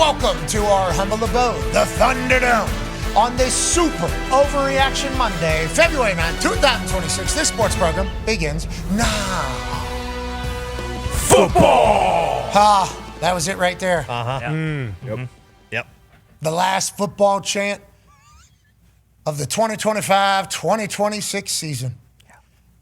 welcome to our humble abode, the Thunderdome, on this super overreaction Monday, February 9th, 2026. This sports program begins now. Football! That was it right there. Yep. The last football chant of the 2025-2026 season.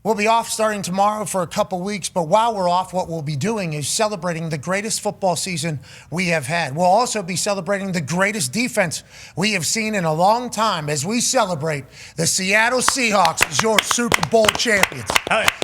We'll be off starting tomorrow for a couple weeks, but while we're off, what we'll be doing is celebrating the greatest football season we have had. We'll also be celebrating the greatest defense we have seen in a long time as we celebrate the Seattle Seahawks as your Super Bowl champions.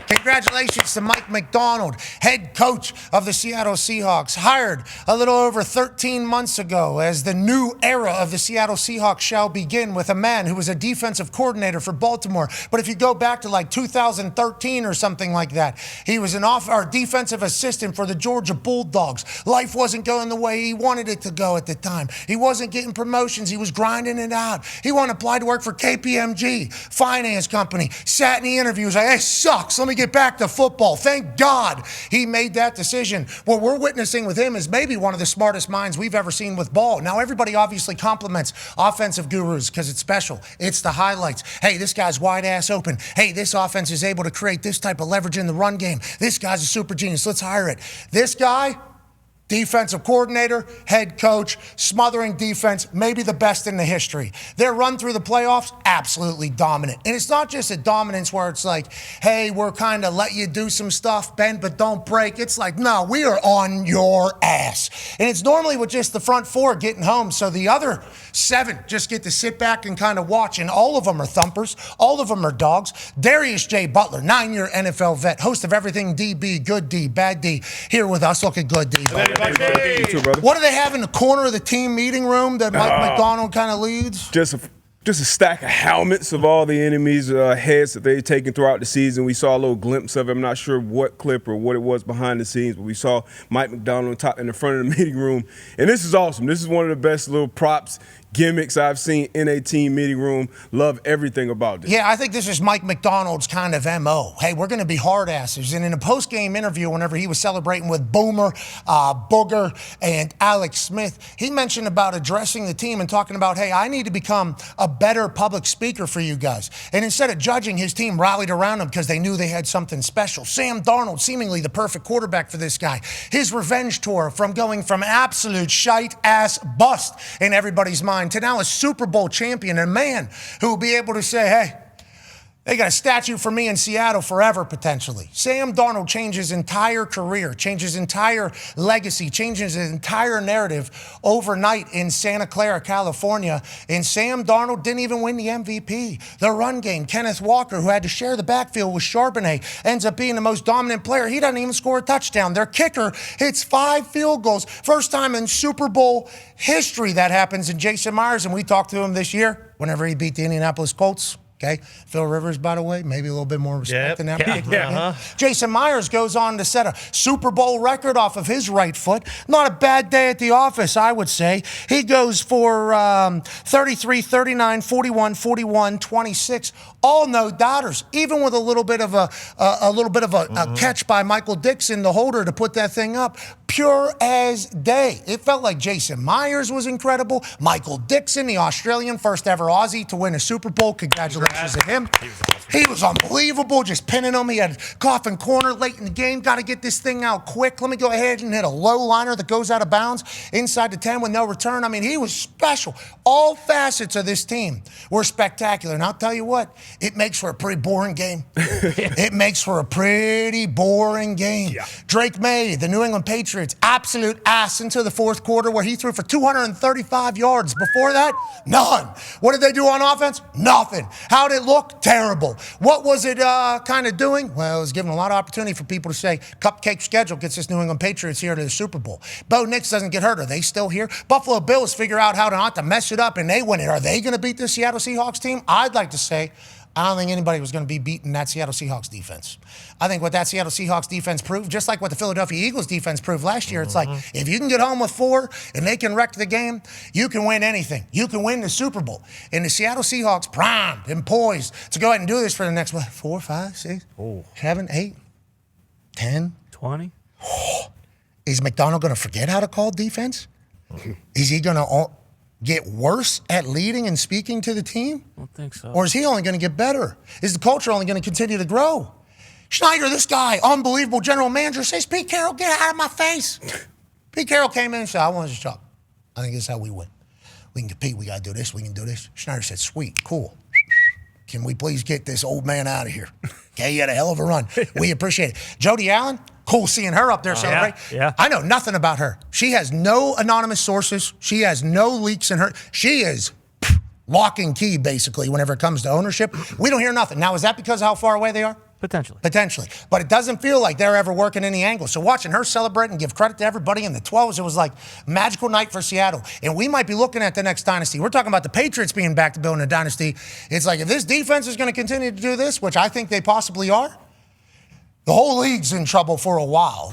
Congratulations to Mike Macdonald, head coach of the Seattle Seahawks, hired a little over 13 months ago as the new era of the Seattle Seahawks shall begin with a man who was a defensive coordinator for Baltimore. But if you go back to like 2013 or something like that, he was our defensive assistant for the Georgia Bulldogs. Life wasn't going the way he wanted it to go at the time. He wasn't getting promotions. He was grinding it out. He wanted to apply to work for KPMG, finance company, sat in the interviews like, hey, sucks. Let me get back to football. Thank God he made that decision. What we're witnessing with him is maybe one of the smartest minds we've ever seen with ball. Now, everybody obviously compliments offensive gurus because it's special. It's the highlights. Hey, this guy's wide ass open. Hey, this offense is able to create this type of leverage in the run game. This guy's a super genius. Let's hire it. This guy, defensive coordinator, head coach, smothering defense, maybe the best in the history. Their run through the playoffs, absolutely dominant. And it's not just a dominance where it's like, hey, we're kind of let you do some stuff, bend but don't break. It's like, no, we are on your ass. And it's normally with just the front four getting home, so the other 7 just get to sit back and kind of watch, and all of them are thumpers. All of them are dogs. Darius J. Butler, 9-year NFL vet, host of Everything DB, Good D, Bad D, here with us. Looking good, D. What do they have in the corner of the team meeting room that Mike Macdonald kind of leads? Just a stack of helmets of all the enemies' heads that they've taken throughout the season. We saw a little glimpse of it. I'm not sure what clip or what it was behind the scenes, but we saw Mike Macdonald in the front of the meeting room. And this is awesome. This is one of the best little props, gimmicks I've seen in a team meeting room. Love everything about this. Yeah, I think this is Mike Macdonald's kind of MO. Hey, we're going to be hard asses. And in a post-game interview, whenever he was celebrating with Boomer, Booger, and Alex Smith, he mentioned about addressing the team and talking about, hey, I need to become a better public speaker for you guys. And instead of judging, his team rallied around him because they knew they had something special. Sam Darnold, seemingly the perfect quarterback for this guy. His revenge tour from going from absolute shite-ass bust in everybody's mind to now a Super Bowl champion, a man who will be able to say, hey, they got a statue for me in Seattle forever, potentially. Sam Darnold changed his entire career, changed his entire legacy, changed his entire narrative overnight in Santa Clara, California. And Sam Darnold didn't even win the MVP. The run game, Kenneth Walker, who had to share the backfield with Charbonnet, ends up being the most dominant player. He doesn't even score a touchdown. Their kicker hits 5 field goals. First time in Super Bowl history that happens in Jason Myers. And we talked to him this year whenever he beat the Indianapolis Colts. Okay, Phil Rivers, by the way, maybe a little bit more respect than that. Jason Myers goes on to set a Super Bowl record off of his right foot. Not a bad day at the office, I would say. He goes for 33, 39, 41, 41, 26. All no doubters, even with a little bit of a catch by Michael Dixon, the holder, to put that thing up. Pure as day. It felt like Jason Myers was incredible. Michael Dixon, the Australian first ever Aussie to win a Super Bowl. Congratulations to him. He was unbelievable, just pinning him. He had coffin corner late in the game. Got to get this thing out quick. Let me go ahead and hit a low liner that goes out of bounds inside the 10 with no return. I mean, he was special. All facets of this team were spectacular. And I'll tell you what, it makes for a pretty boring game. It makes for a pretty boring game. Yeah. Drake May, the New England Patriots, absolute ass into the fourth quarter where he threw for 235 yards. Before that, none. What did they do on offense? Nothing. How did it look? Terrible. What was it kind of doing? Well, it was giving a lot of opportunity for people to say, cupcake schedule gets this New England Patriots here to the Super Bowl. Bo Nix doesn't get hurt. Are they still here? Buffalo Bills figure out how to not to mess it up, and they win it. Are they going to beat the Seattle Seahawks team? I'd like to say, I don't think anybody was going to be beating that Seattle Seahawks defense. I think what that Seattle Seahawks defense proved, just like what the Philadelphia Eagles defense proved last year, it's like, if you can get home with 4 and they can wreck the game, you can win anything. You can win the Super Bowl. And the Seattle Seahawks primed and poised to go ahead and do this for the next, 4, 5, 6, 7, 8, 10, 20. Is Macdonald going to forget how to call defense? Is he going to get worse at leading and speaking to the team? I don't think so. Or is he only going to get better? Is the culture only going to continue to grow? Schneider, this guy, unbelievable general manager, says, Pete Carroll, get out of my face. Pete Carroll came in and said, I want to talk. I think this is how we win. We can compete. We got to do this. We can do this. Schneider said, sweet, cool. Can we please get this old man out of here? Okay, he had a hell of a run. We appreciate it. Jody Allen, cool seeing her up there celebrate. Yeah. I know nothing about her. She has no anonymous sources. She has no leaks in her. She is lock and key, basically, whenever it comes to ownership. We don't hear nothing. Now, is that because of how far away they are? Potentially. Potentially. But it doesn't feel like they're ever working any angle. So watching her celebrate and give credit to everybody in the 12s, it was like a magical night for Seattle. And we might be looking at the next dynasty. We're talking about the Patriots being back to building a dynasty. It's like if this defense is going to continue to do this, which I think they possibly are, the whole league's in trouble for a while.